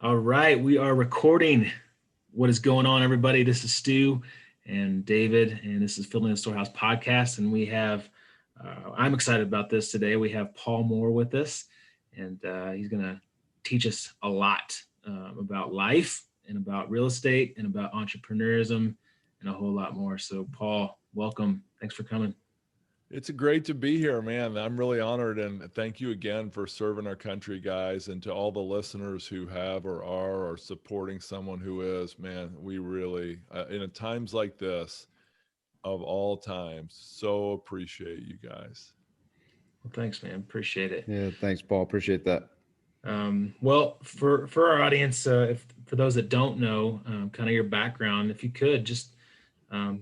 All right, we are recording. What is going on, everybody? This is Stu and David, and this is Filling the Storehouse podcast. And I'm excited about this today. We have Paul Moore with us, and he's going to teach us a lot about life and about real estate and about entrepreneurism and a whole lot more. So, Paul, welcome. Thanks for coming. It's great to be here, man. I'm really honored, and thank you again for serving our country, guys, and to all the listeners who have or are or supporting someone who is, man, we really, in times like this, of all times, so appreciate you guys. Well, thanks, man. Appreciate it. Yeah, thanks, Paul. Appreciate that. For our audience, if for those that don't know, kind of your background, if you could just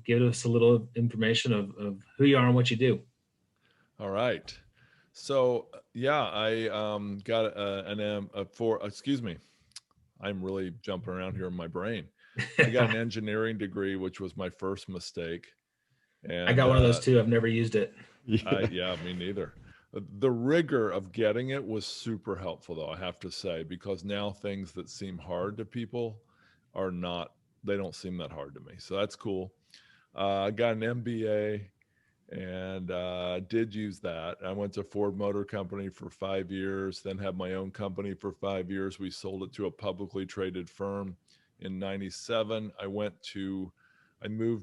give us a little information of who you are and what you do. All right. So, yeah, I got excuse me, I'm really jumping around here in my brain. I got an engineering degree, which was my first mistake. I And got one of those too. I've never used it. yeah, me neither. The rigor of getting it was super helpful, though, I have to say, because now things that seem hard to people are not, they don't seem that hard to me. So that's cool. I got an MBA and did use that. I went to Ford Motor Company for 5 years, then had my own company for 5 years. We sold it to a publicly traded firm in 97. I moved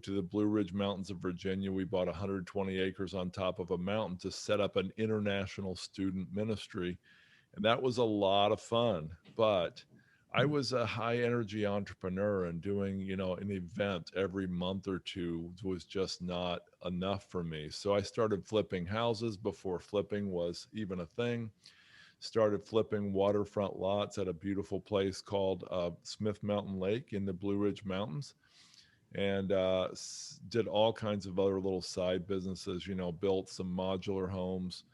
to the Blue Ridge Mountains of Virginia. We bought 120 acres on top of a mountain to set up an international student ministry. And that was a lot of fun. But I was a high energy entrepreneur, and doing, an event every month or two was just not enough for me. So I started flipping houses before flipping was even a thing. Started flipping waterfront lots at a beautiful place called Smith Mountain Lake in the Blue Ridge Mountains, and did all kinds of other little side businesses, built some modular homes,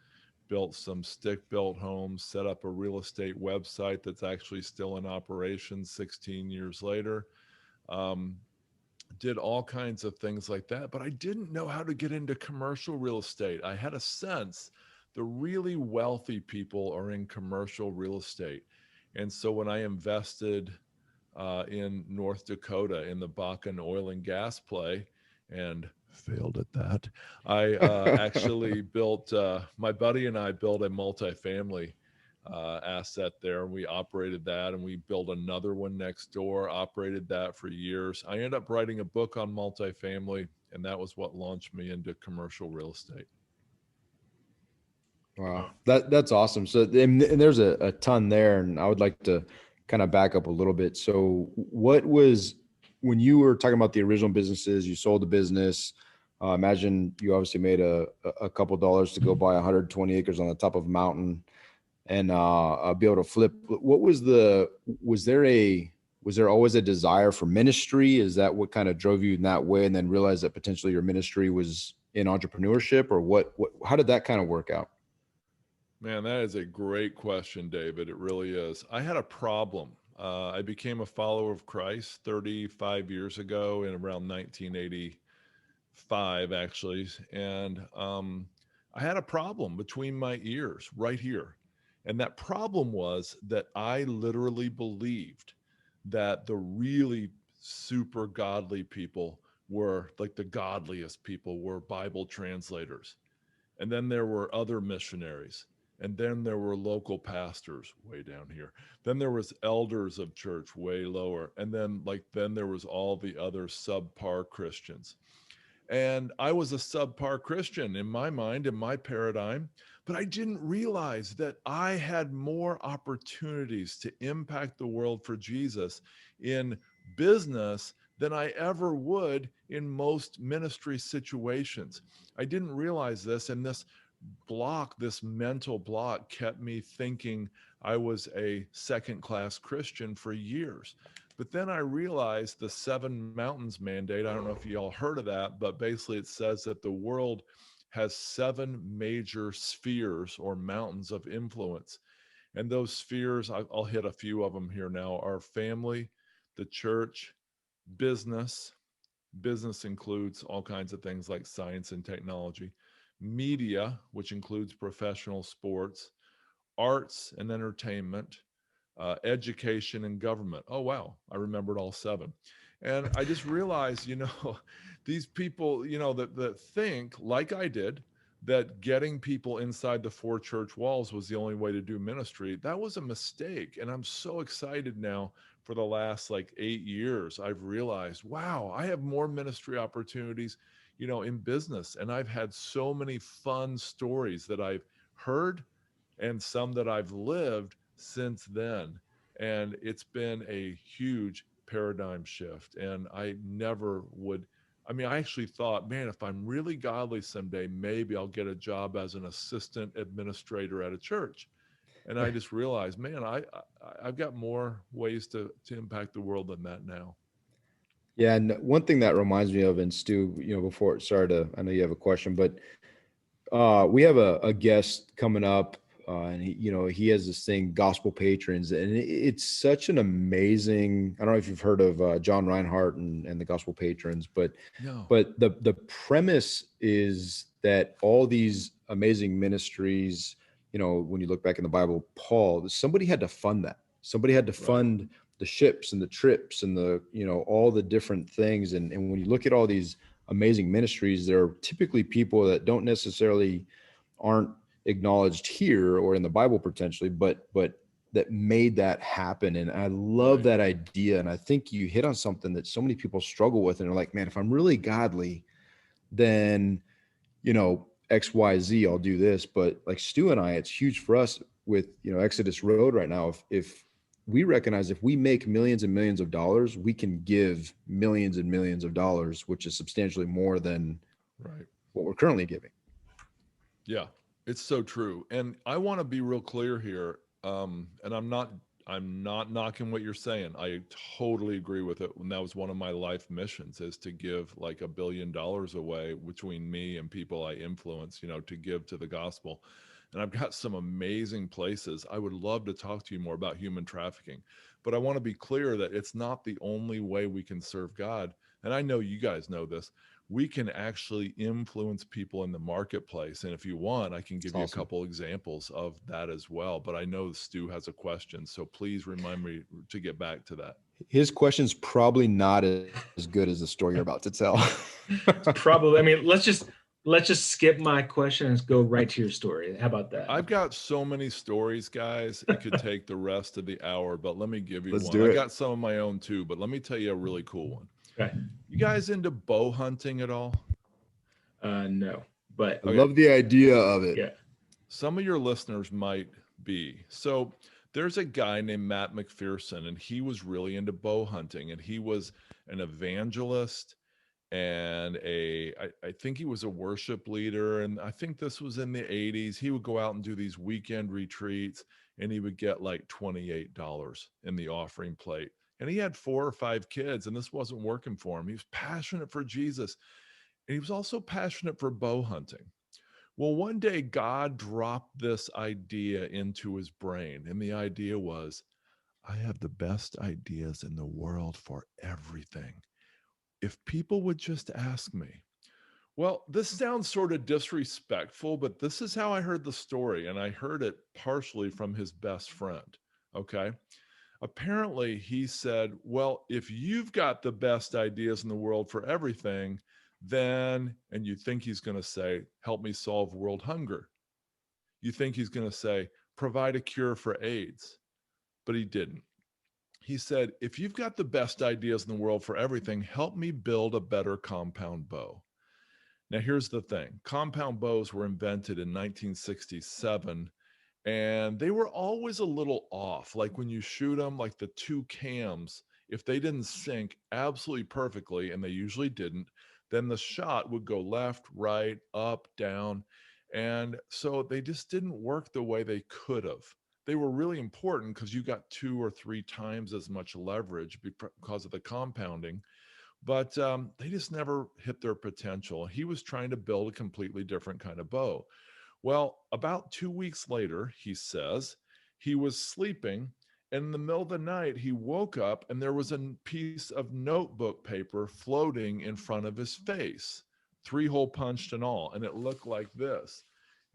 built some stick built homes, set up a real estate website that's actually still in operation 16 years later. Um, did all kinds of things like that, but I didn't know how to get into commercial real estate. I had a sense the really wealthy people are in commercial real estate. And so when I invested in North Dakota in the Bakken oil and gas play and failed at that. I actually built, my buddy and I built a multifamily asset there. We operated that, and we built another one next door, operated that for years. I ended up writing a book on multifamily, and that was what launched me into commercial real estate. Wow, that's awesome. So, and there's a ton there, and I would like to kind of back up a little bit. So, what was when you were talking about the original businesses? You sold the business. Imagine you obviously made a couple dollars to go buy 120 acres on the top of a mountain and be able to flip. What was was there always a desire for ministry? Is that what kind of drove you in that way, and then realize that potentially your ministry was in entrepreneurship, or how did that kind of work out? Man, that is a great question, David. It really is. I had a problem. I became a follower of Christ 35 years ago in around 1985, actually. And I had a problem between my ears right here. And that problem was that I literally believed that the really super godly people were, like, the godliest people were Bible translators. And then there were other missionaries, and then there were local pastors way down here, then there was elders of church way lower, and then there was all the other subpar Christians. And I was a subpar Christian in my mind, in my paradigm, but I didn't realize that I had more opportunities to impact the world for Jesus in business than I ever would in most ministry situations. I didn't realize this, and this mental block kept me thinking I was a second class Christian for years. But then I realized the Seven Mountains mandate. I don't know if you all heard of that, but basically it says that the world has seven major spheres or mountains of influence. And those spheres, I'll hit a few of them here now, are family, the church, business. Business includes all kinds of things like science and technology, media, which includes professional sports, arts and entertainment, education and government. Oh, wow. I remembered all 7. And I just realized, these people, that think like I did, that getting people inside the 4 church walls was the only way to do ministry. That was a mistake. And I'm so excited now. For the last like 8 years, I've realized, wow, I have more ministry opportunities, in business. And I've had so many fun stories that I've heard and some that I've lived since then. And it's been a huge paradigm shift. And I never would. I mean, I actually thought, man, if I'm really godly someday, maybe I'll get a job as an assistant administrator at a church. And I just realized, man, I've got more ways to impact the world than that now. Yeah, and one thing that reminds me of, and Stu, before, sorry I know you have a question, but we have a guest coming up, and he has this thing, Gospel Patrons, and it's such an amazing. I don't know if you've heard of John Reinhardt and the Gospel Patrons, but No. The premise is that all these amazing ministries, when you look back in the Bible, somebody had to fund that. Somebody had to fund the ships and the trips and the all the different things, and when you look at all these amazing ministries, there are typically people that aren't acknowledged here or in the Bible potentially, but that made that happen. And I love that idea. And I think you hit on something that so many people struggle with, and they're like, man, if I'm really godly, then XYZ, I'll do this. But like Stu and I, it's huge for us with Exodus Road right now. If we recognize, if we make millions and millions of dollars, we can give millions and millions of dollars, which is substantially more than what we're currently giving. Yeah, it's so true. And I want to be real clear here. And I'm not knocking what you're saying. I totally agree with it. And that was one of my life missions, is to give like $1 billion away between me and people I influence, to give to the gospel. And I've got some amazing places. I would love to talk to you more about human trafficking, but I want to be clear that it's not the only way we can serve God. And I know you guys know this. We can actually influence people in the marketplace. And if you want, I can give you a couple examples of that as well. But I know Stu has a question, so please remind me to get back to that. His question's probably not as good as the story you're about to tell. Probably. I mean, let's just skip my question and go right to your story. How about that? I've got so many stories, guys. It could take the rest of the hour, but let me give you Let's one. do it. I got some of my own too, but let me tell you a really cool one. Okay. You guys into bow hunting at all? No, but I love the idea of it. yeah. Some of your listeners might be. So there's a guy named Matt McPherson, and he was really into bow hunting, and he was an evangelist and I think he was a worship leader. And I think this was in the 80s. He would go out and do these weekend retreats, and he would get like $28 in the offering plate. And he had 4 or 5 kids, and this wasn't working for him. He was passionate for Jesus, and he was also passionate for bow hunting. Well, one day God dropped this idea into his brain, and the idea was, I have the best ideas in the world for everything. If people would just ask me. Well, this sounds sort of disrespectful, but this is how I heard the story, and I heard it partially from his best friend. Okay. Apparently, he said, well, if you've got the best ideas in the world for everything, then, and you think he's going to say, help me solve world hunger. You think he's going to say, provide a cure for AIDS, but he didn't. He said, if you've got the best ideas in the world for everything, help me build a better compound bow. Now, here's the thing. Compound bows were invented in 1967, and they were always a little off. Like when you shoot them, like the 2 cams, if they didn't sync absolutely perfectly, and they usually didn't, then the shot would go left, right, up, down. And so they just didn't work the way they could have. They were really important because you got 2 or 3 times as much leverage because of the compounding, but they just never hit their potential. He was trying to build a completely different kind of bow. Well, about 2 weeks later, he says, he was sleeping, and in the middle of the night, he woke up and there was a piece of notebook paper floating in front of his face, 3-hole punched and all, and it looked like this.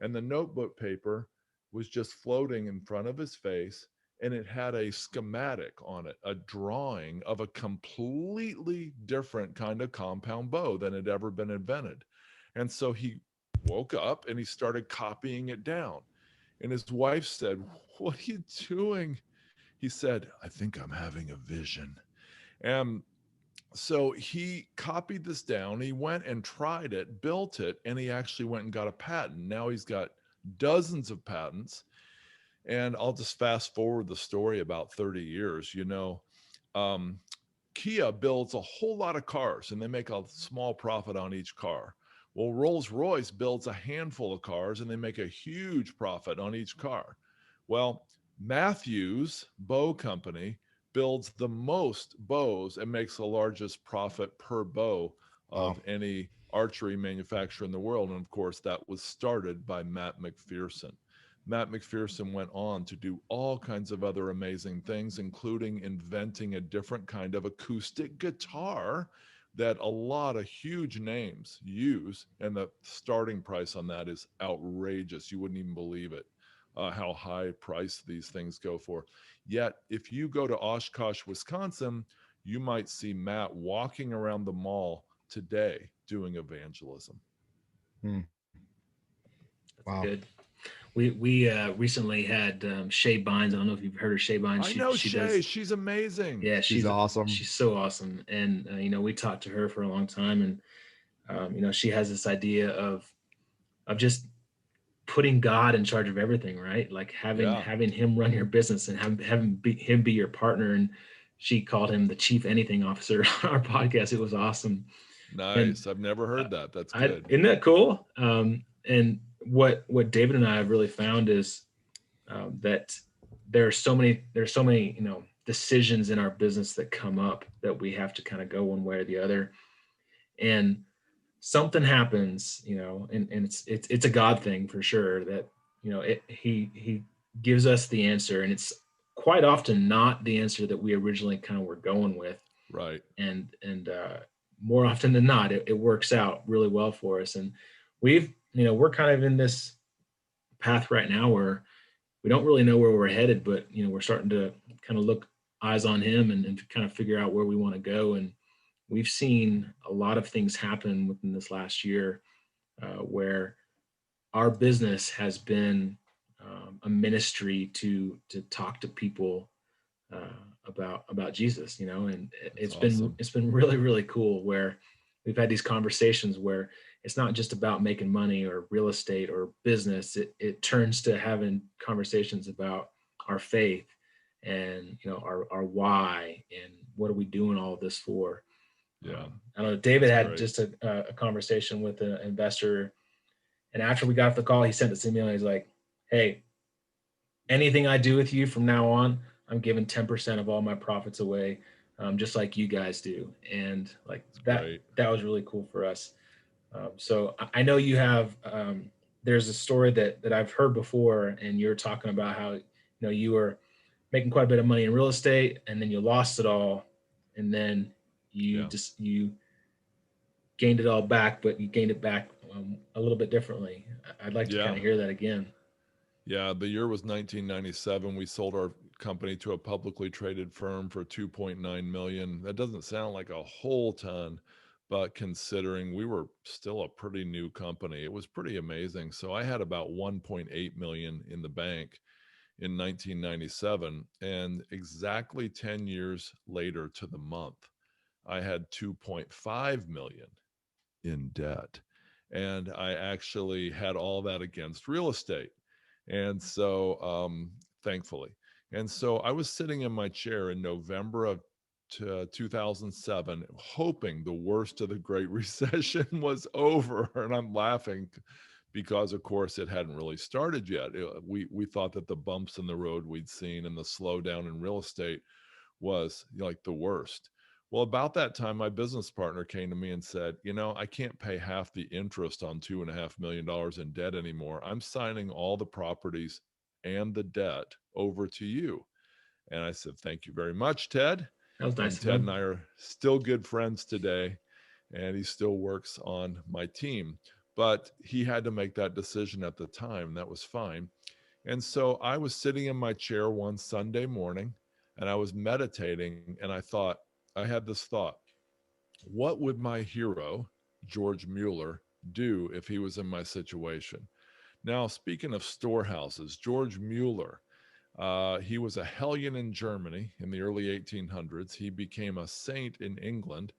And the notebook paper was just floating in front of his face, and it had a schematic on it, a drawing of a completely different kind of compound bow than had ever been invented. And so he woke up and he started copying it down. And his wife said, "What are you doing?" He said, "I think I'm having a vision." And so he copied this down. He went and tried it, built it, and he actually went and got a patent. Now he's got dozens of patents. And I'll just fast forward the story about 30 years. Um, Kia builds a whole lot of cars and they make a small profit on each car. Well, Rolls-Royce builds a handful of cars and they make a huge profit on each car. Well, Matthews Bow Company builds the most bows and makes the largest profit per bow of any archery manufacturer in the world. And of course, that was started by Matt McPherson. Matt McPherson went on to do all kinds of other amazing things, including inventing a different kind of acoustic guitar that a lot of huge names use. And the starting price on that is outrageous. You wouldn't even believe it, how high priced these things go for. Yet, if you go to Oshkosh, Wisconsin, you might see Matt walking around the mall today doing evangelism. That's wow. Good. We recently had Shay Bynes. I don't know if you've heard of Shay Bynes. I know Shay. She's amazing. Yeah, she's awesome. She's so awesome. And we talked to her for a long time, and she has this idea of just putting God in charge of everything, right? Like having him run your business and having him be your partner. And she called him the chief anything officer on our podcast. It was awesome. Nice. And I've never heard that. That's good. Isn't that cool? And what David and I have really found is that there's so many decisions in our business that come up that we have to kind of go one way or the other, and something happens, and it's a God thing for sure that he gives us the answer, and it's quite often not the answer that we originally kind of were going with, right? And more often than not, it works out really well for us, and we're kind of in this path right now where we don't really know where we're headed, but we're starting to kind of look eyes on him and kind of figure out where we want to go. And we've seen a lot of things happen within this last year where our business has been a ministry to talk to people about Jesus, and it's awesome. It's been really, really cool where we've had these conversations where it's not just about making money or real estate or business. It turns to having conversations about our faith and, our why and what are we doing all of this for? Yeah. I don't know. David had just a conversation with an investor, and after we got off the call, he sent us an email. He's like, "Hey, anything I do with you from now on, I'm giving 10% of all my profits away, just like you guys do." And like that was really cool for us. So I know you have, there's a story that I've heard before, and you're talking about how, you were making quite a bit of money in real estate and then you lost it all. And then you gained it all back, but you gained it back a little bit differently. I'd like to kind of hear that again. Yeah. The year was 1997. We sold our company to a publicly traded firm for $2.9 million. That doesn't sound like a whole ton, but considering we were still a pretty new company, it was pretty amazing. So I had about 1.8 million in the bank in 1997, and exactly 10 years later to the month, I had 2.5 million in debt. And I actually had all that against real estate. And so, thankfully. And so I was sitting in my chair in November of 2007, hoping the worst of the Great Recession was over. And I'm laughing because, of course, it hadn't really started yet. We thought that the bumps in the road we'd seen and the slowdown in real estate was like the worst. Well, about that time, my business partner came to me and said, I can't pay half the interest on $2.5 million in debt anymore. I'm signing all the properties and the debt over to you. And I said, thank you very much, Ted. That was nice. And Ted and I are still good friends today, and he still works on my team. But he had to make that decision at the time, and that was fine. And so I was sitting in my chair one Sunday morning and I was meditating, and I had this thought: what would my hero, George Mueller, do if he was in my situation? Now, speaking of storehouses, George Mueller, he was a hellion in Germany in the early 1800s. He became a saint in England,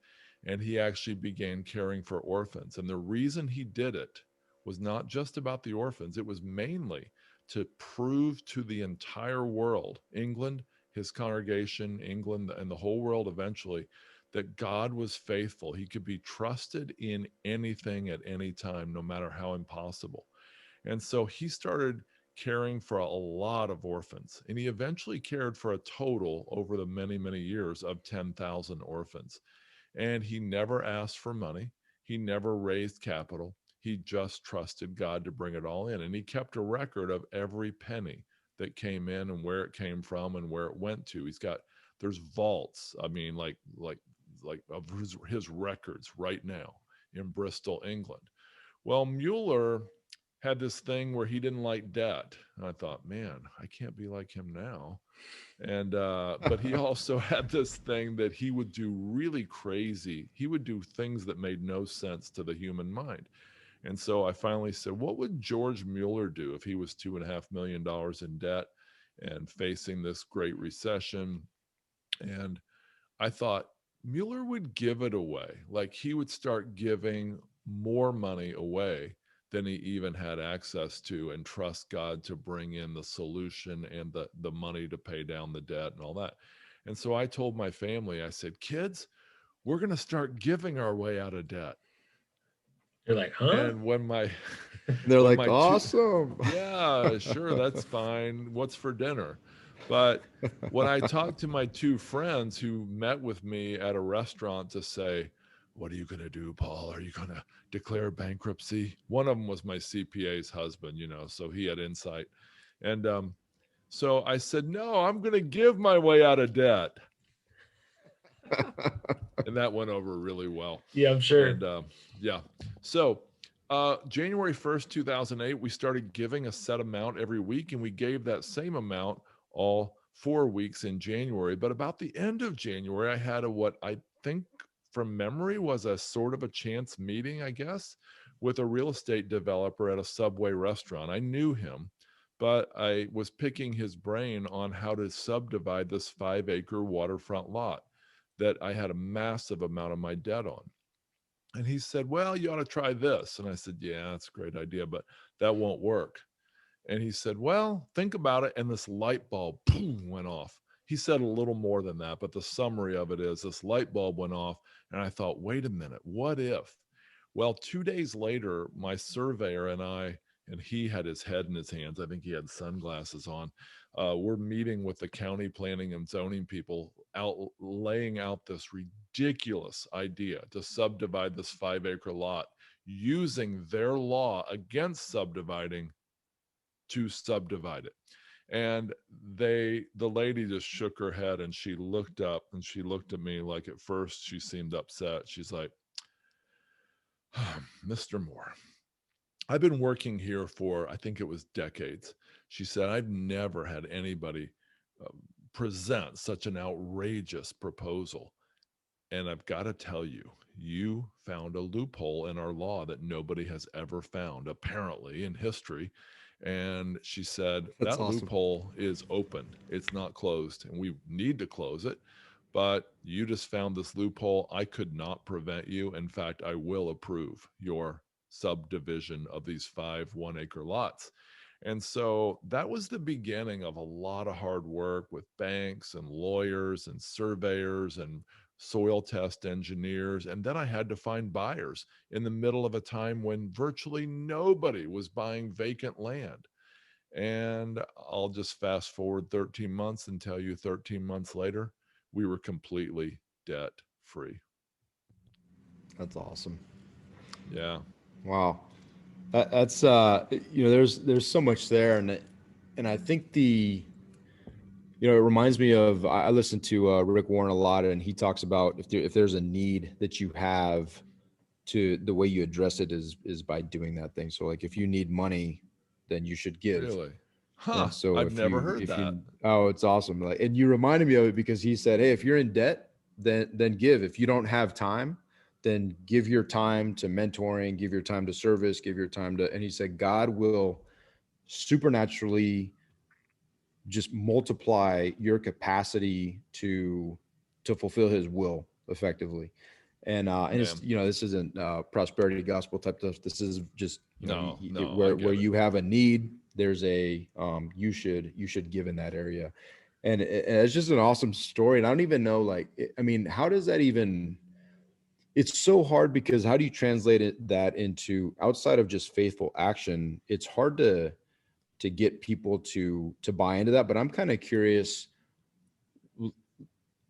and he actually began caring for orphans. And the reason he did it was not just about the orphans, it was mainly to prove to the entire world, England, his congregation, England, and the whole world eventually, that God was faithful. He could be trusted in anything at any time, no matter how impossible. And so he started caring for a lot of orphans. And he eventually cared for a total over the many, many years of 10,000 orphans. And he never asked for money. He never raised capital. He just trusted God to bring it all in. And he kept a record of every penny that came in and where it came from and where it went to. There's vaults, I mean, like of his records right now in Bristol, England. Well, Mueller had this thing where he didn't like debt. And I thought, man, I can't be like him now. And but he also had this thing that he would do really crazy. He would do things that made no sense to the human mind. And so I finally said, what would George Mueller do if he was $2.5 million in debt and facing this great recession? And I thought Mueller would give it away. Like, he would start giving more money away than he even had access to, and trust God to bring in the solution and the money to pay down the debt and all that. And so I told my family, I said, kids, we're going to start giving our way out of debt. You're like, huh? And they're when like, awesome. Yeah, sure, that's fine. What's for dinner? But when I talked to my two friends who met with me at a restaurant to say, what are you going to do, Paul? Are you going to declare bankruptcy? One of them was my CPA's husband, so he had insight. And so I said, no, I'm going to give my way out of debt. And that went over really well. Yeah, I'm sure. And yeah. So January 1st, 2008, we started giving a set amount every week, and we gave that same amount all 4 weeks in January. But about the end of January, I had what I think from memory was a sort of a chance meeting, I guess, with a real estate developer at a Subway restaurant. I knew him, but I was picking his brain on how to subdivide this 5-acre waterfront lot that I had a massive amount of my debt on. And he said, well, you ought to try this. And I said, yeah, that's a great idea, but that won't work. And he said, well, think about it. And this light bulb boom, went off. He said a little more than that, but the summary of it is this light bulb went off. And I thought, wait a minute, what if? Well, 2 days later, my surveyor and he had his head in his hands. I think he had sunglasses on. We're meeting with the county planning and zoning people, laying out this ridiculous idea to subdivide this 5-acre lot using their law against subdividing to subdivide it. And the lady just shook her head, and she looked up and she looked at me like, at first she seemed upset. She's like, Mr. Moore, I've been working here for, I think it was decades. She said, I've never had anybody present such an outrageous proposal. And I've got to tell you, you found a loophole in our law that nobody has ever found, apparently, in history. And she said, That's that awesome. loophole is open. It's not closed, and we need to close it. But you just found this loophole. I could not prevent you. In fact, I will approve your subdivision of these 5 1-acre lots. And so that was the beginning of a lot of hard work with banks and lawyers and surveyors and soil test engineers. And then I had to find buyers in the middle of a time when virtually nobody was buying vacant land. And I'll just fast forward 13 months and tell you 13 months later, we were completely debt free. That's awesome. Yeah. Wow. That's there's so much there, and I think it reminds me of, I listen to Rick Warren a lot, and he talks about if there's a need that you have, to the way you address it is by doing that thing. So like, if you need money, then you should give. Really? Huh. And so I've never heard if that. you, oh, it's awesome. Like, and you reminded me of it because he said, hey, if you're in debt, then give. If you don't have time, then give your time to mentoring, give your time to service, give your time to, and he said, God will supernaturally just multiply your capacity to fulfill his will effectively. And it's, Man. this isn't prosperity gospel type stuff. This is just, No, no, I where get it. you have a need, there's a you should give in that area. And it's just an awesome story. And I don't even know, like, I mean, how does that even, it's so hard because how do you translate that into outside of just faithful action? It's hard to get people to buy into that. But I'm kind of curious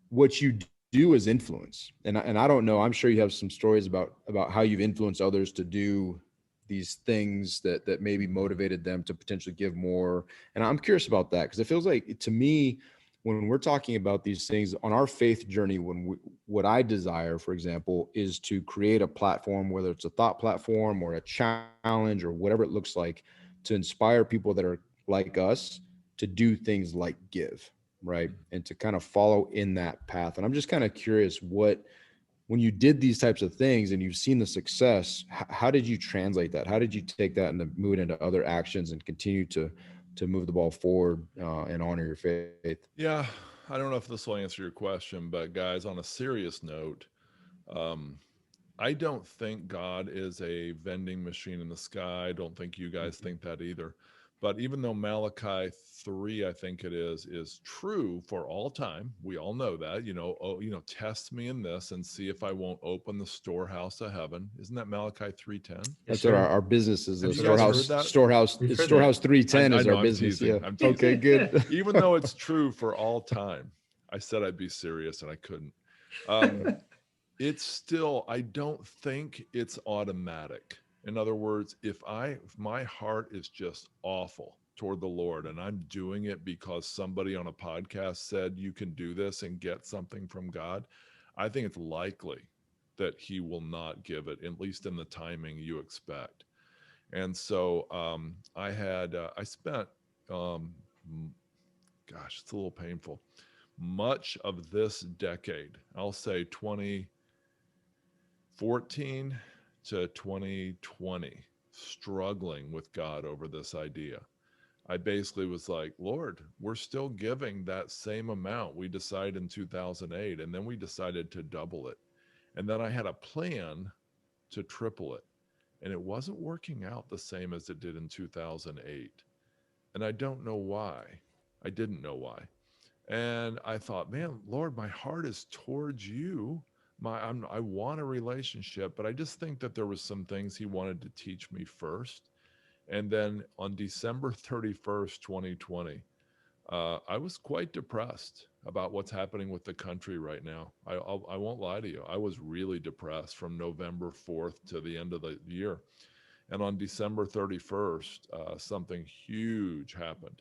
what you do as influence. And I don't know, I'm sure you have some stories about how you've influenced others to do these things that maybe motivated them to potentially give more. And I'm curious about that because it feels like, to me, when we're talking about these things on our faith journey, what I desire, for example, is to create a platform, whether it's a thought platform or a challenge or whatever it looks like, to inspire people that are like us to do things like give, right? And to kind of follow in that path. And I'm just kind of curious, when you did these types of things and you've seen the success, how did you translate that? How did you take that and move it into other actions and continue to move the ball forward and honor your faith? Yeah, I don't know if this will answer your question, but guys, on a serious note, um, I don't think God is a vending machine in the sky. I don't think you guys think that either. But even though Malachi 3, I think it is true for all time, we all know that, test me in this and see if I won't open the storehouse of heaven. Isn't that Malachi 3:10? Yes, That's what sir. our business is. Have The you guys heard that? storehouse. We've It's heard that. Storehouse 310 I is know, our I'm business. teasing. Yeah. I'm teasing. Okay, good. Even though it's true for all time, I said I'd be serious and I couldn't. Um, it's still, I don't think it's automatic. In other words, if my heart is just awful toward the Lord and I'm doing it because somebody on a podcast said you can do this and get something from God, I think it's likely that he will not give it, at least in the timing you expect. And so I spent, um, gosh, it's a little painful, much of this decade, I'll say 2014 to 2020, struggling with God over this idea. I basically was like, Lord, we're still giving that same amount we decided in 2008, and then we decided to double it. And then I had a plan to triple it, and it wasn't working out the same as it did in 2008. And I don't know why. I didn't know why. And I thought, man, Lord, my heart is towards you. I want a relationship, but I just think that there was some things he wanted to teach me first. And then on December 31st, 2020, I was quite depressed about what's happening with the country right now. I won't lie to you. I was really depressed from November 4th to the end of the year. And on December 31st, something huge happened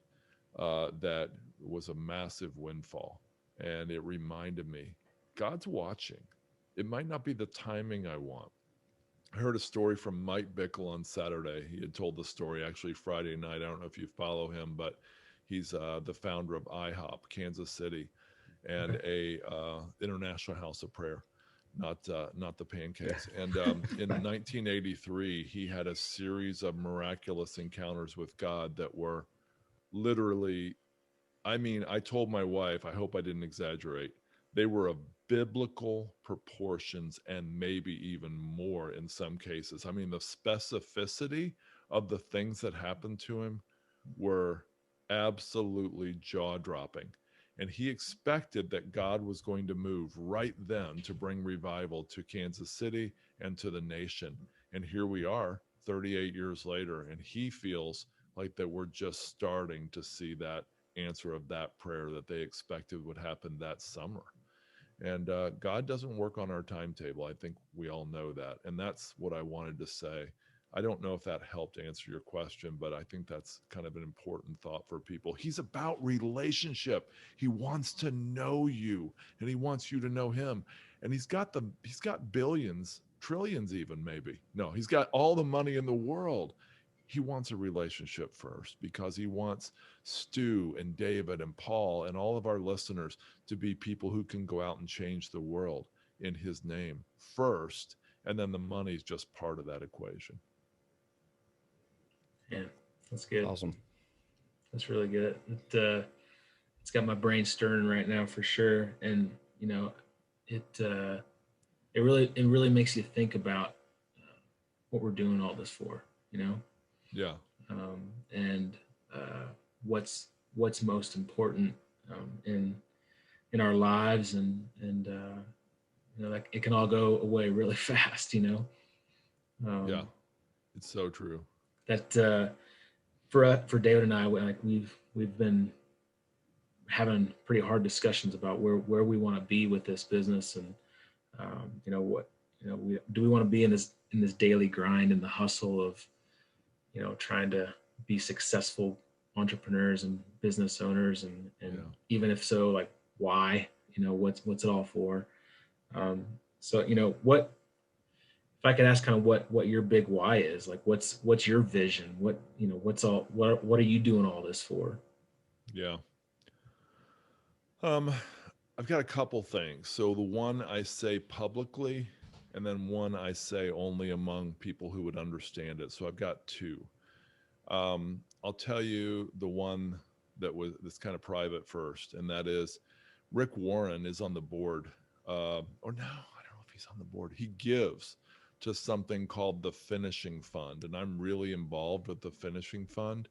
that was a massive windfall. And it reminded me, God's watching. It might not be the timing I want. I heard a story from Mike Bickle on Saturday. He had told the story actually Friday night. I don't know if you follow him, but he's the founder of IHOP, Kansas City, and a International House of Prayer, not the pancakes. And in 1983, he had a series of miraculous encounters with God that were literally, I mean, I told my wife, I hope I didn't exaggerate, they were of biblical proportions and maybe even more in some cases. I mean, the specificity of the things that happened to him were absolutely jaw dropping. And he expected that God was going to move right then to bring revival to Kansas City and to the nation. And here we are 38 years later, and he feels like that we're just starting to see that answer of that prayer that they expected would happen that summer. And God doesn't work on our timetable. I think we all know that. And that's what I wanted to say. I don't know if that helped answer your question, but I think that's kind of an important thought for people. He's about relationship. He wants to know you and he wants you to know him. And he's got billions, trillions even maybe. No, he's got all the money in the world. He wants a relationship first because he wants Stu and David and Paul and all of our listeners to be people who can go out and change the world in his name first. And then the money's just part of that equation. Yeah, that's good. Awesome. That's really good. It's got my brain stirring right now for sure. And it really makes you think about what we're doing all this for. Yeah. And what's most important in our lives, and like it can all go away really fast. Yeah. It's so true. That for David and I, we've been having pretty hard discussions about where we want to be with this business, and do we want to be in this daily grind and the hustle of trying to be successful entrepreneurs and business owners, and even if so, like why, what's it all for? So what, if I could ask kind of what your big why is, like what's your vision, what are you doing all this for? Yeah. I've got a couple things. So the one I say publicly, and then one I say only among people who would understand it. So I've got two. I'll tell you the one that's kind of private first, and that is Rick Warren is on the board. Or no, I don't know if he's on the board. He gives to something called the Finishing Fund, and I'm really involved with the Finishing Fund.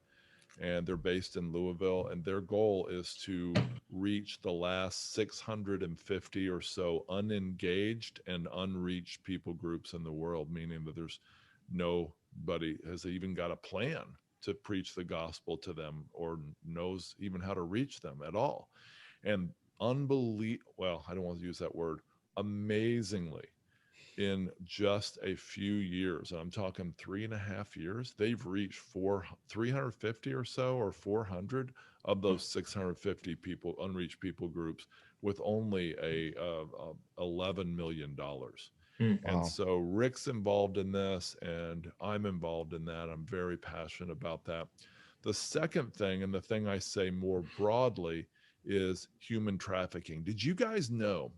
And they're based in Louisville, and their goal is to reach the last 650 or so unengaged and unreached people groups in the world, meaning that there's nobody has even got a plan to preach the gospel to them or knows even how to reach them at all. And well, I don't want to use that word, amazingly, in just a few years, and I'm talking 3.5 years, they've reached 350 or so, or 400 of those 650 people, unreached people groups, with only $11 million. Wow. And so Rick's involved in this, and I'm involved in that. I'm very passionate about that. The second thing, and the thing I say more broadly, is human trafficking. Did you guys know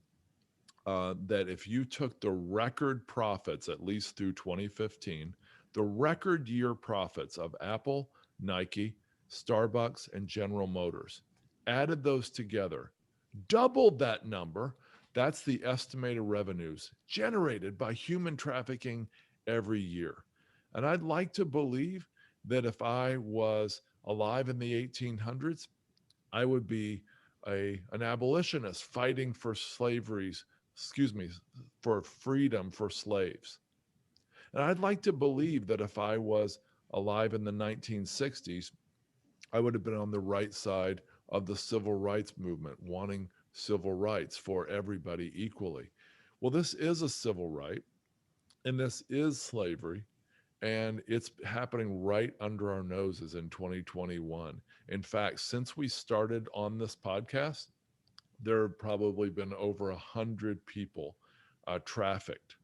that if you took the record profits, at least through 2015, the record year profits of Apple, Nike, Starbucks, and General Motors, added those together, doubled that number, that's the estimated revenues generated by human trafficking every year. And I'd like to believe that if I was alive in the 1800s, I would be an abolitionist fighting for for freedom for slaves. And I'd like to believe that if I was alive in the 1960s, I would have been on the right side of the civil rights movement, wanting civil rights for everybody equally. Well, this is a civil right, and this is slavery, and it's happening right under our noses in 2021. In fact, since we started on this podcast, there have probably been over 100 people trafficked,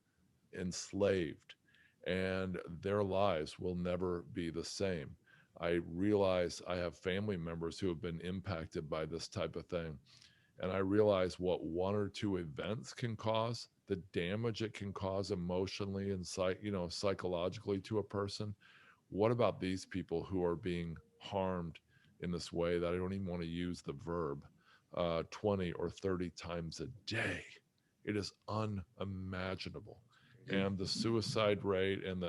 enslaved, and their lives will never be the same. I realize I have family members who have been impacted by this type of thing. And I realize what one or two events can cause, the damage it can cause emotionally and psychologically to a person. What about these people who are being harmed in this way that I don't even want to use the verb 20 or 30 times a day? It is unimaginable. And the suicide rate and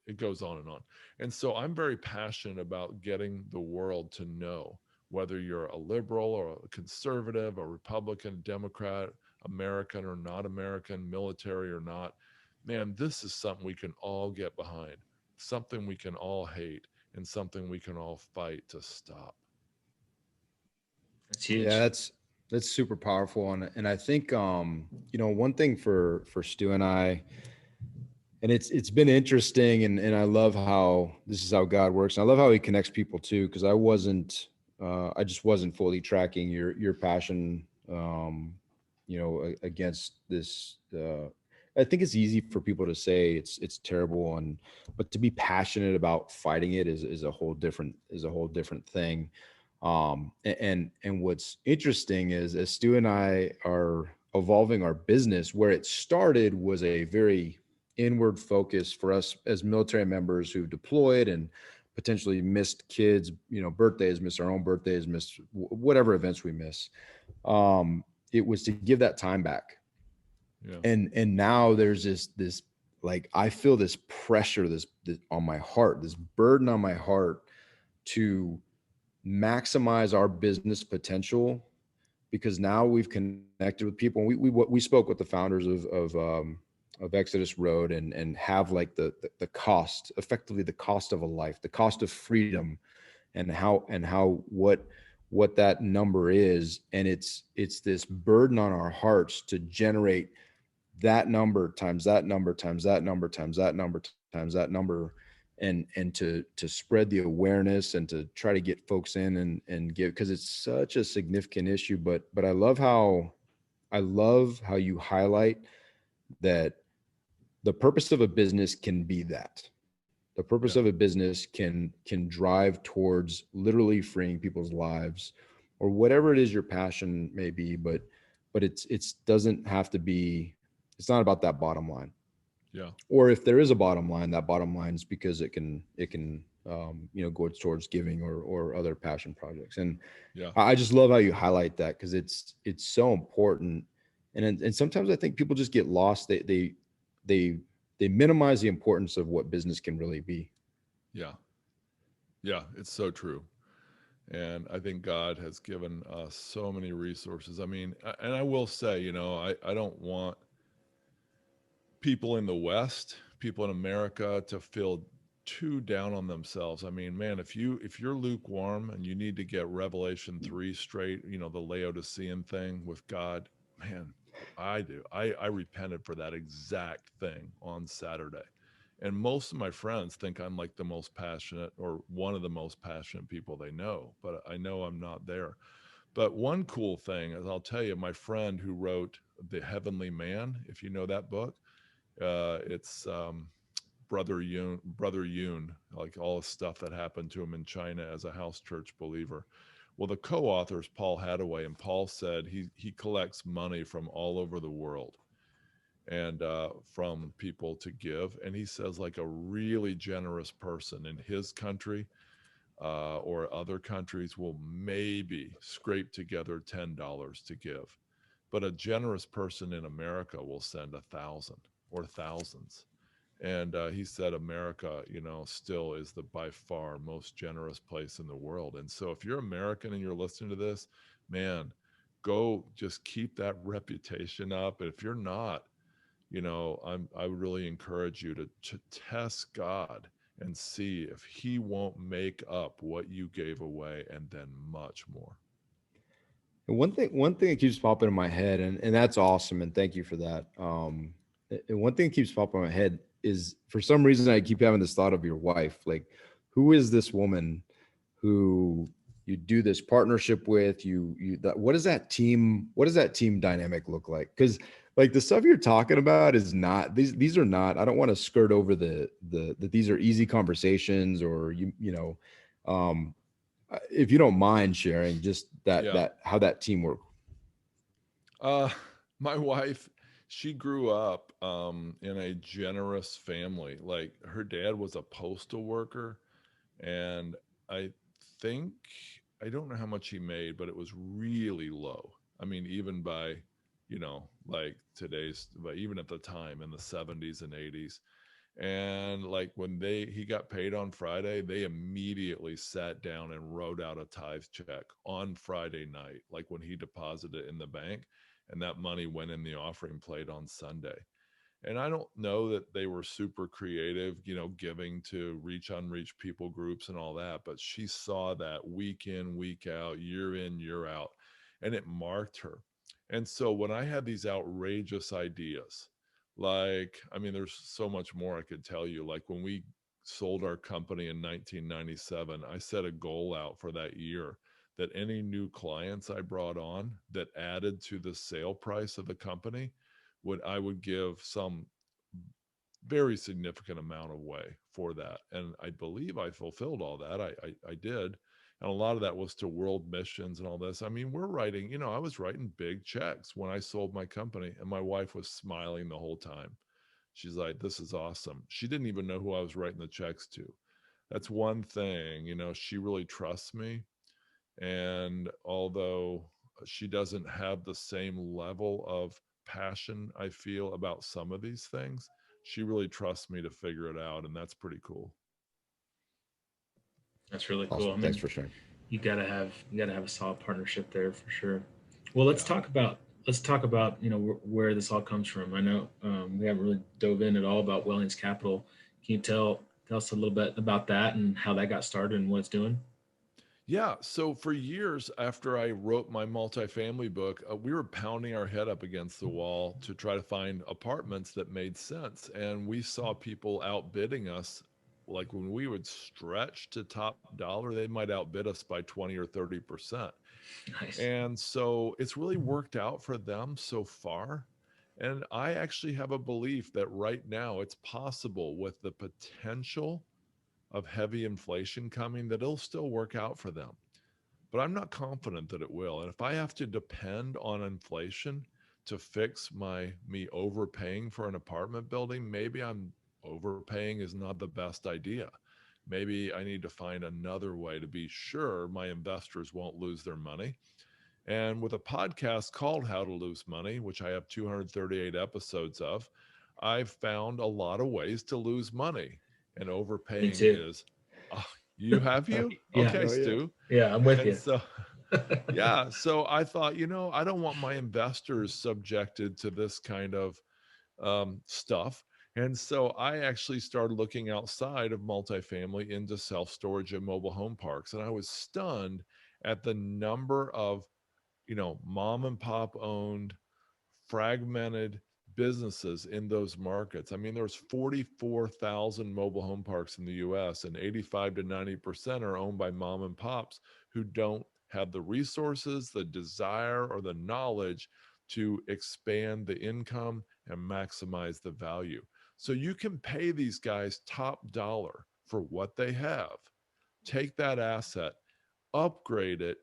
it goes on and on. And so I'm very passionate about getting the world to know, whether you're a liberal or a conservative, a Republican, Democrat, American or not American, military or not, man, this is something we can all get behind, something we can all hate, and something we can all fight to stop. That's huge. Yeah, that's super powerful. And I think one thing for Stu and I, and it's been interesting, and I love how this is how God works. And I love how he connects people too, because I just wasn't fully tracking your passion against this I think it's easy for people to say it's terrible, but to be passionate about fighting it is a whole different thing. And what's interesting is, as Stu and I are evolving our business, where it started was a very inward focus for us as military members who deployed and potentially missed kids, birthdays, missed our own birthdays, missed whatever events we miss. It was to give that time back. Yeah. And now there's this like, I feel this pressure, this on my heart, this burden on my heart to maximize our business potential, because now we've connected with people. And we spoke with the founders of Exodus Road, and have like the cost, effectively the cost of a life, the cost of freedom, and how what that number is. And it's this burden on our hearts to generate that number times that number times that number times that number times that number, and to spread the awareness and to try to get folks in and give, because it's such a significant issue. But I love how you highlight that the purpose of a business can be that. The purpose of a business can drive towards literally freeing people's lives, or whatever it is your passion may be. But it's doesn't have to be. It's not about that bottom line. Yeah. Or if there is a bottom line, that bottom line is because it can go towards giving or other passion projects. And Yeah. I just love how you highlight that, because it's so important. And sometimes I think people just get lost. They minimize the importance of what business can really be. Yeah. Yeah. It's so true. And I think God has given us so many resources. I mean, and I will say, I don't want people in the West, people in America, to feel too down on themselves. I mean, man, if you're lukewarm and you need to get Revelation 3 straight, the Laodicean thing with God, man, I do. I repented for that exact thing on Saturday. And most of my friends think I'm like the most passionate, or one of the most passionate people they know, but I know I'm not there. But one cool thing is, I'll tell you, my friend who wrote The Heavenly Man, if you know that book, it's Brother Yoon, like all the stuff that happened to him in China as a house church believer. Well, the co-author is Paul Hadaway, and Paul said he collects money from all over the world, and from people to give. And he says, like, a really generous person in his country or other countries will maybe scrape together $10 to give, but a generous person in America will send 1,000 or thousands. And he said America, still is the by far most generous place in the world. And so if you're American and you're listening to this, man, go just keep that reputation up. And if you're not, I would really encourage you to test God and see if he won't make up what you gave away, and then much more. And one thing that keeps popping in my head, and that's awesome, and thank you for that. And one thing that keeps popping in my head is, for some reason, I keep having this thought of your wife. Like, who is this woman who you do this partnership with? What does that team dynamic look like? Because like the stuff you're talking about is not, these are not, I don't want to skirt over that these are easy conversations, or if you don't mind sharing just that how that teamwork. My wife, she grew up in a generous family. Like, her dad was a postal worker, and I think, I don't know how much he made, but it was really low. I mean, even by, like today's, but even at the time in the 70s and 80s. And like when he got paid on Friday, they immediately sat down and wrote out a tithe check on Friday night, like when he deposited it in the bank, and that money went in the offering plate on Sunday. And I don't know that they were super creative, giving to reach unreached people groups and all that, but she saw that week in, week out, year in, year out, and it marked her. And so when I had these outrageous ideas, like, I mean, there's so much more I could tell you. Like when we sold our company in 1997, I set a goal out for that year that any new clients I brought on that added to the sale price of the company I would give some very significant amount away for that. And I believe I fulfilled all that. I did. And a lot of that was to world missions and all this. I mean, we're writing, I was writing big checks when I sold my company, and my wife was smiling the whole time. She's like, this is awesome. She didn't even know who I was writing the checks to. That's one thing, she really trusts me. And although she doesn't have the same level of passion I feel about some of these things, she really trusts me to figure it out. And that's pretty cool. That's really cool. Awesome. I mean, Thanks for sharing. you gotta have a solid partnership there for sure. Well, let's talk about where this all comes from. I know we haven't really dove in at all about Wellings Capital. Can you tell us a little bit about that and how that got started and what it's doing? Yeah. So for years after I wrote my multifamily book, we were pounding our head up against the wall to try to find apartments that made sense. And we saw people outbidding us. Like when we would stretch to top dollar, they might outbid us by 20 or 30%. Nice. And so it's really worked out for them so far. And I actually have a belief that right now it's possible, with the potential of heavy inflation coming, that it'll still work out for them. But I'm not confident that it will. And if I have to depend on inflation to fix me overpaying for an apartment building, maybe I'm overpaying is not the best idea. Maybe I need to find another way to be sure my investors won't lose their money. And with a podcast called How to Lose Money, which I have 238 episodes of, I've found a lot of ways to lose money. And Me overpaying too. is, you have you? Yeah. Okay, Oh yeah. Stu. Yeah, I'm with And you. so, yeah, so I thought, I don't want my investors subjected to this kind of stuff. And so I actually started looking outside of multifamily into self-storage and mobile home parks. And I was stunned at the number of, mom and pop owned, fragmented businesses in those markets. I mean, there's 44,000 mobile home parks in the US, and 85 to 90% are owned by mom and pops who don't have the resources, the desire, or the knowledge to expand the income and maximize the value. So you can pay these guys top dollar for what they have, take that asset, upgrade it,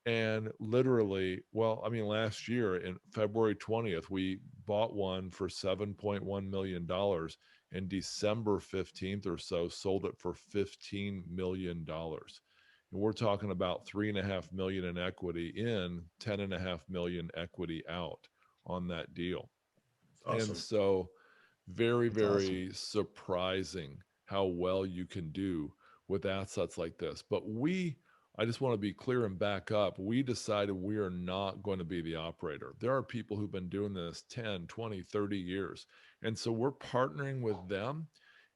and literally, well, I mean, last year in February 20th, we bought one for $7.1 million. In December 15th or so, sold it for $15 million. And we're talking about 3.5 million in equity in, 10.5 million equity out on that deal. And Awesome. so very, That's awesome. very surprising how well you can do with assets like this. But I just want to be clear and back up. We decided we are not going to be the operator. There are people who've been doing this 10, 20, 30 years. And so we're partnering with them,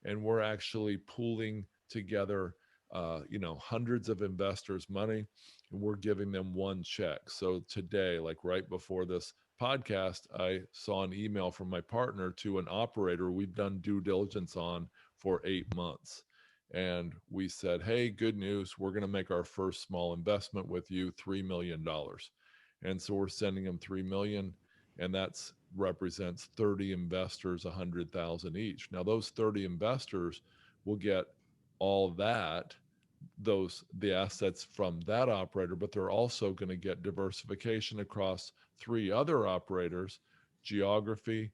and we're actually pooling together, hundreds of investors' money, and we're giving them one check. So today, like right before this podcast, I saw an email from my partner to an operator we've done due diligence on for 8 months. And we said, hey, good news. We're going to make our first small investment with you, $3 million. And so we're sending them 3 million, and that's represents 30 investors, 100,000 each. Now those 30 investors will get all the assets from that operator, but they're also going to get diversification across 3 other operators, geography,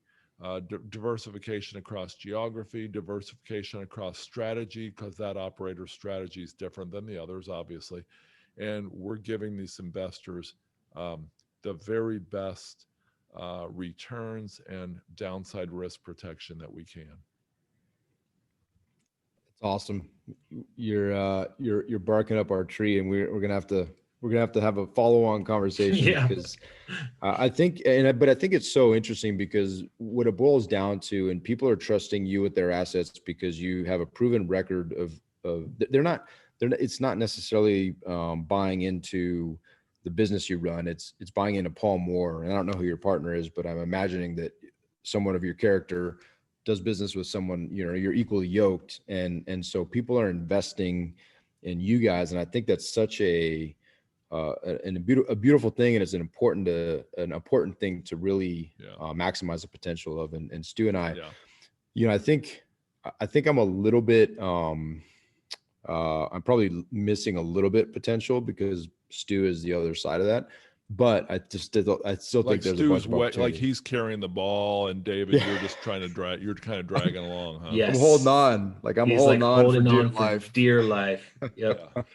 diversification across geography, diversification across strategy, because that operator's strategy is different than the others, obviously. And we're giving these investors the very best returns and downside risk protection that we can. It's awesome. You're barking up our tree, and we're gonna have to have a follow-on conversation Yeah. because I think, but I think it's so interesting because what it boils down to, and people are trusting you with their assets because you have a proven record of it's not necessarily buying into the business you run. It's buying into Paul Moore, and I don't know who your partner is, but I'm imagining that someone of your character does business with someone, you're equally yoked. And so people are investing in you guys. And I think that's such a and a beautiful thing, and it's an important thing to really maximize the potential of. And Stu and I, I think I'm a little bit I'm probably missing a little bit potential because Stu is the other side of that. But I still think there's a bunch of opportunity. Like he's carrying the ball, and David, you're just trying to drag. You're kind of dragging along, huh? Yes. I'm holding on, like I'm holding on for dear life. Yep.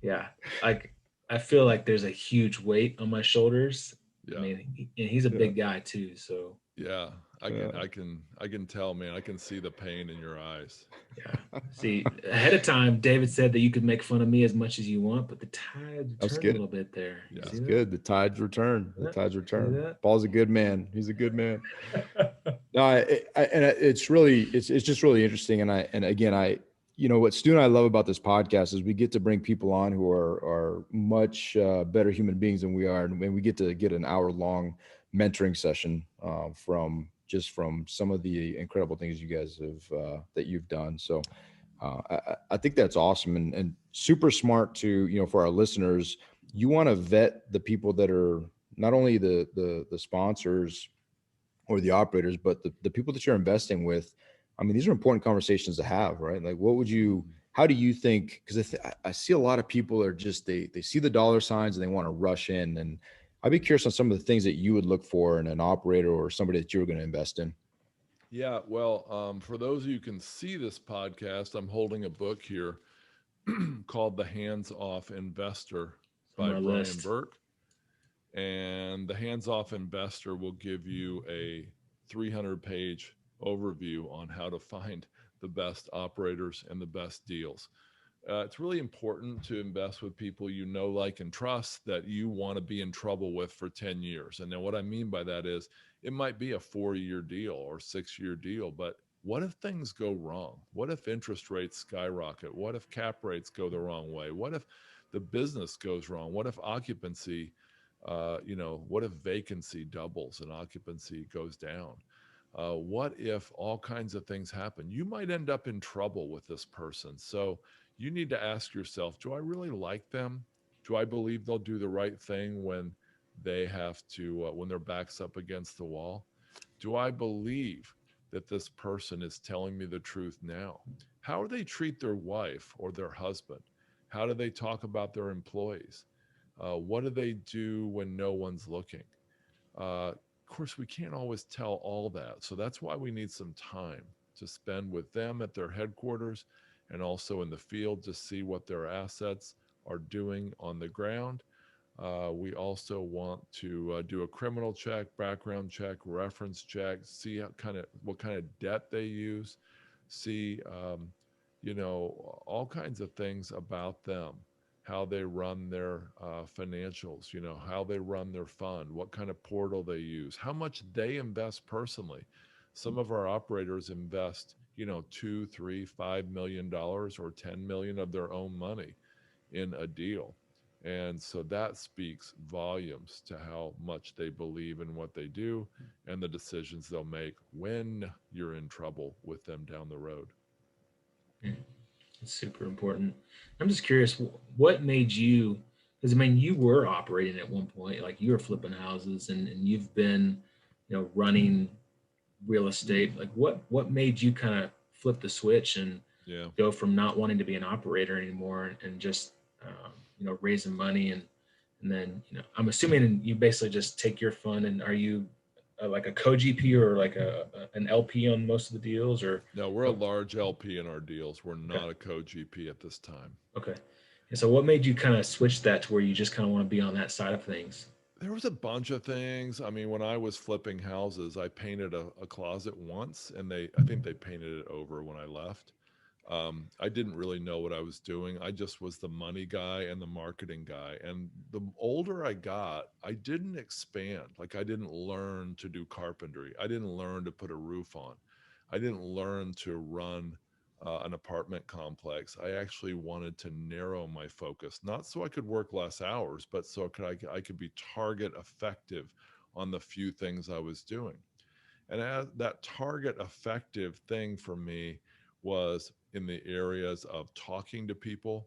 Yeah. I feel like there's a huge weight on my shoulders. I mean, and he's a big guy too. So yeah, I can tell, man. I can see the pain in your eyes. Yeah. See, ahead of time, David said that you could make fun of me as much as you want, but the tides return a little bit there. Yeah, that's good. The tides return. The tides return. Paul's a good man. He's a good man. No, it's just really interesting. And again, what Stu and I love about this podcast is we get to bring people on who are much better human beings than we are, and we get to get an hour-long mentoring session from some of the incredible things you guys have that you've done. So I think that's awesome and super smart to, for our listeners. You want to vet the people that are not only the sponsors or the operators, but the people that you're investing with. I mean, these are important conversations to have, right? Like, how do you think, because I see a lot of people are just, they see the dollar signs and they want to rush in. And I'd be curious on some of the things that you would look for in an operator or somebody that you're going to invest in. Yeah, well, for those of you who can see this podcast, I'm holding a book here called The Hands-Off Investor by Brian Burke. And The Hands-Off Investor will give you a 300-page overview on how to find the best operators and the best deals. It's really important to invest with people you know, like, and trust that you want to be in trouble with for 10 years. And then what I mean by that is it might be a 4-year deal or 6-year deal, but what if things go wrong? What if interest rates skyrocket? What if cap rates go the wrong way? What if the business goes wrong? What if occupancy, what if vacancy doubles and occupancy goes down? What if all kinds of things happen? You might end up in trouble with this person. So you need to ask yourself, do I really like them? Do I believe they'll do the right thing when they have to, when their back's up against the wall? Do I believe that this person is telling me the truth now? How do they treat their wife or their husband? How do they talk about their employees? What do they do when no one's looking? Of course, we can't always tell all that. So that's why we need some time to spend with them at their headquarters and also in the field to see what their assets are doing on the ground. We also want to do a criminal check, background check, reference check, see what kind of debt they use, see, all kinds of things about them, how they run their financials, how they run their fund, what kind of portal they use, how much they invest personally. Some of our operators invest, $2, $3, $5 million or 10 million of their own money in a deal. And so that speaks volumes to how much they believe in what they do and the decisions they'll make when you're in trouble with them down the road. It's super important. I'm just curious, what made you, because I mean, you were operating at one point, like you were flipping houses and you've been, running real estate. Like what made you kind of flip the switch and go from not wanting to be an operator anymore and just, raising money and then, I'm assuming you basically just take your fund and are you like a co-GP or like an LP on most of the deals or? No, we're a large LP in our deals. We're not a co-GP at this time. Okay. And so what made you kind of switch that to where you just kind of want to be on that side of things? There was a bunch of things. I mean, when I was flipping houses, I painted a closet once and I think they painted it over when I left. I didn't really know what I was doing. I just was the money guy and the marketing guy. And the older I got, I didn't expand. Like I didn't learn to do carpentry. I didn't learn to put a roof on. I didn't learn to run an apartment complex. I actually wanted to narrow my focus, not so I could work less hours, but so I could be target effective on the few things I was doing. And that target effective thing for me was in the areas of talking to people,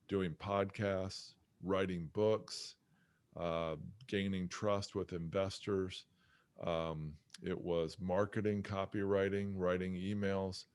doing podcasts, writing books, gaining trust with investors. It was marketing, copywriting, writing emails.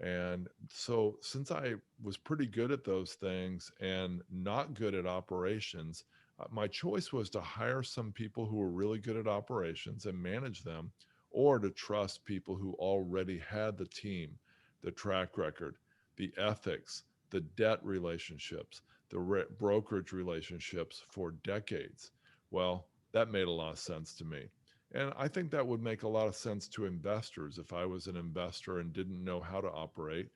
And so since I was pretty good at those things and not good at operations, my choice was to hire some people who were really good at operations and manage them, or to trust people who already had the team, the track record, the ethics, the debt relationships, the brokerage relationships for decades. Well, that made a lot of sense to me. And I think that would make a lot of sense to investors if I was an investor and didn't know how to operate.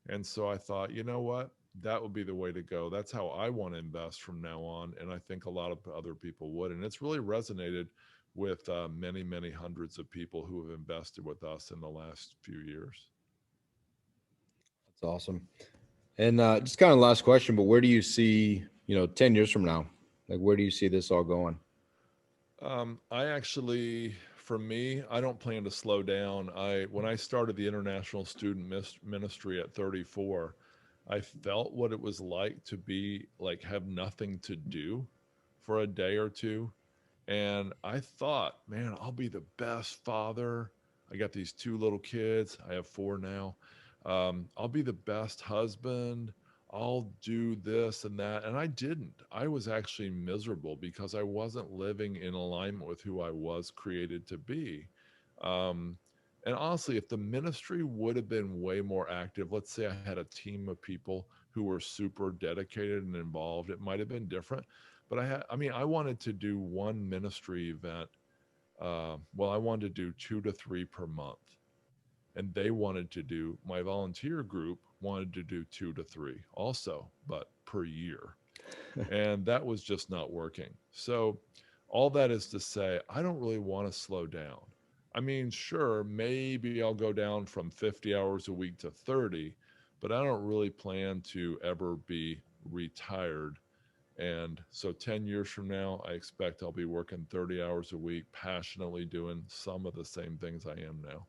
And so I thought, you know what? That would be the way to go. That's how I want to invest from now on. And I think a lot of other people would. And it's really resonated with many, many hundreds of people who have invested with us in the last few years. That's awesome. And just kind of last question, but where do you see, 10 years from now? Like, where do you see this all going? I actually, for me, I don't plan to slow down. When I started the International Student Ministry at 34, I felt what it was like to be like have nothing to do for a day or two. And I thought, man, I'll be the best father. I got these two little kids. I have four now. I'll be the best husband. I'll do this and that. And I didn't. I was actually miserable because I wasn't living in alignment with who I was created to be. Um, and honestly, if the ministry would have been way more active, let's say I had a team of people who were super dedicated and involved, it might have been different. But I wanted to do one ministry event. I wanted to do 2 to 3 per month. And they wanted to do, my volunteer group wanted to do 2 to 3 also, but per year. And that was just not working. So all that is to say, I don't really want to slow down. I mean, sure, maybe I'll go down from 50 hours a week to 30, but I don't really plan to ever be retired. And so 10 years from now, I expect I'll be working 30 hours a week, passionately doing some of the same things I am now.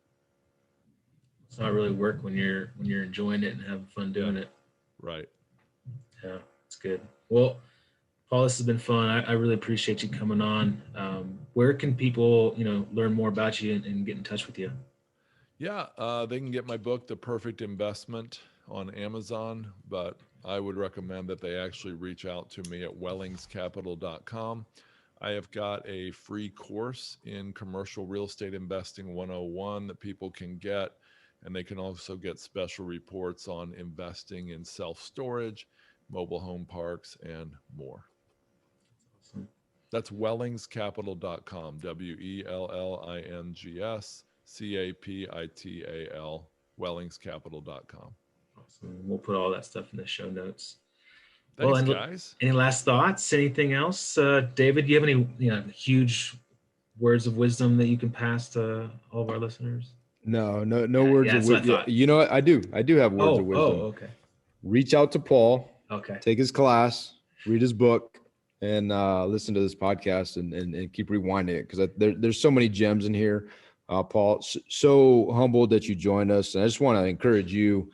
It's not really work when you're enjoying it and having fun doing it. Right. Yeah, it's good. Well, Paul, this has been fun. I really appreciate you coming on. Where can people, learn more about you and get in touch with you? Yeah, they can get my book, The Perfect Investment, on Amazon, but I would recommend that they actually reach out to me at wellingscapital.com. I have got a free course in commercial real estate investing 101 that people can get, and they can also get special reports on investing in self-storage, mobile home parks, and more. Awesome. That's wellingscapital.com, WELLINGSCAPITAL, wellingscapital.com. Awesome. We'll put all that stuff in the show notes. Thanks, guys. Any last thoughts? Anything else? David, do you have any huge words of wisdom that you can pass to all of our listeners? No words of wisdom. You know what? I do have words of wisdom. Okay. Reach out to Paul. Okay. Take his class, read his book, and listen to this podcast and keep rewinding it, because there's so many gems in here. Paul, so humbled that you joined us. And I just want to encourage you.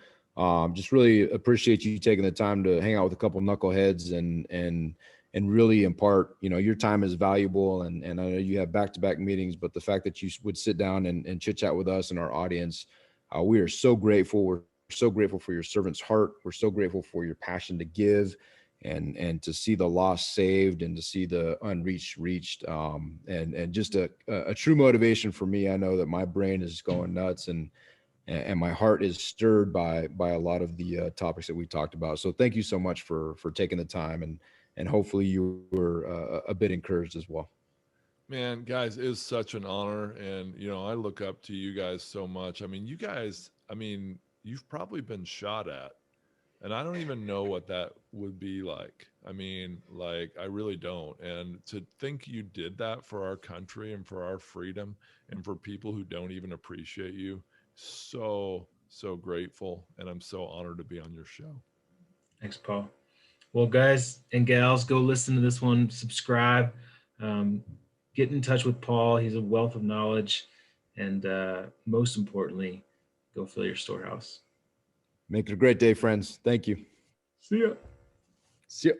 Just really appreciate you taking the time to hang out with a couple knuckleheads and really impart, your time is valuable. And I know you have back-to-back meetings, but the fact that you would sit down and chit chat with us and our audience, we are so grateful. We're so grateful for your servant's heart. We're so grateful for your passion to give and to see the lost saved and to see the unreached reached. And just a true motivation for me. I know that my brain is going nuts and my heart is stirred by a lot of the topics that we talked about. So thank you so much for taking the time, and hopefully you were a bit encouraged as well. Man, guys, it is such an honor. And, I look up to you guys so much. I mean, you guys, you've probably been shot at, and I don't even know what that would be like. I really don't. And to think you did that for our country and for our freedom and for people who don't even appreciate you, so grateful. And I'm so honored to be on your show. Thanks, Paul. Well, guys and gals, go listen to this one, subscribe, get in touch with Paul. He's a wealth of knowledge. And most importantly, go fill your storehouse. Make it a great day, friends. Thank you. See ya. See ya.